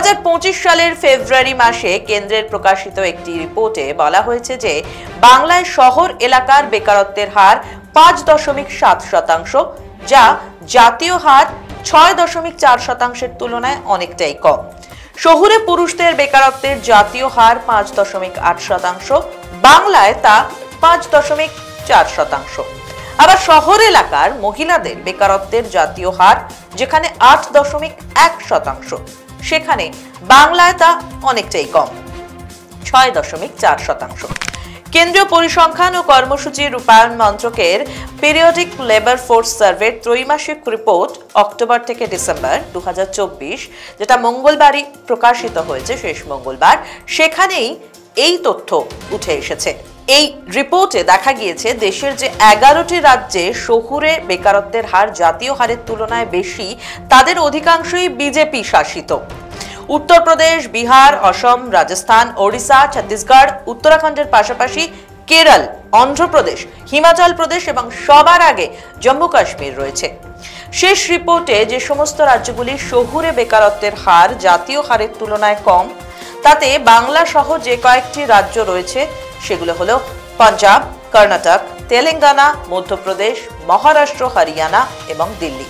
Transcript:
2025 সালের ফেব্রুয়ারি মাসে কেন্দ্রের প্রকাশিত একটি রিপোর্টে বলা হয়েছে যে বাংলায় শহর এলাকার বেকারত্বের হার 5.7%, যা জাতীয় হার 6.4%-এর তুলনায় অনেকটাই কম। শহুরে পুরুষদের বেকারত্বের জাতীয় হার 5.8%, বাংলায় তা 5.4%। আবার শহর এলাকার মহিলাদের বেকারত্বের জাতীয় হার যেখানে 8.1%, সেখানে বাংলায় তা অনেকটাই কম, 6.4%। কেন্দ্রীয় পরিসংখ্যান ও কর্মসূচি রূপায়ণ মন্ত্রকের পিরিয়ডিক লেবার ফোর্স সার্ভের ত্রৈমাসিক রিপোর্ট অক্টোবর থেকে ডিসেম্বর 2024, যেটা মঙ্গলবারই প্রকাশিত হয়েছে, শেষ মঙ্গলবার, সেখানেই এই তথ্য উঠে এসেছে। এই রিপোর্টে দেখা গিয়েছে দেশের যে 11টি রাজ্যে শহুরে বেকারত্বের হার জাতীয় হারের তুলনায় বেশি, তাদের অধিকাংশই বিজেপি শাসিত। উত্তরপ্রদেশ, বিহার, অসম, রাজস্থান, ওড়িশা, ছত্তিশগড়, উত্তরাখণ্ডের পাশাপাশি কেরল, অন্ধ্রপ্রদেশ, হিমাচল প্রদেশ এবং সবার আগে জম্মু কাশ্মীর রয়েছে। শেষ রিপোর্টে যে সমস্ত রাজ্যগুলি শহুরে বেকারত্বের হার জাতীয় হারের তুলনায় কম, তাতে বাংলা সহ যে কয়েকটি রাজ্য রয়েছে সেগুলো হলো পাঞ্জাব, কর্ণাটক, তেলেঙ্গানা, মধ্যপ্রদেশ, মহারাষ্ট্র, হরিয়ানা এবং দিল্লি।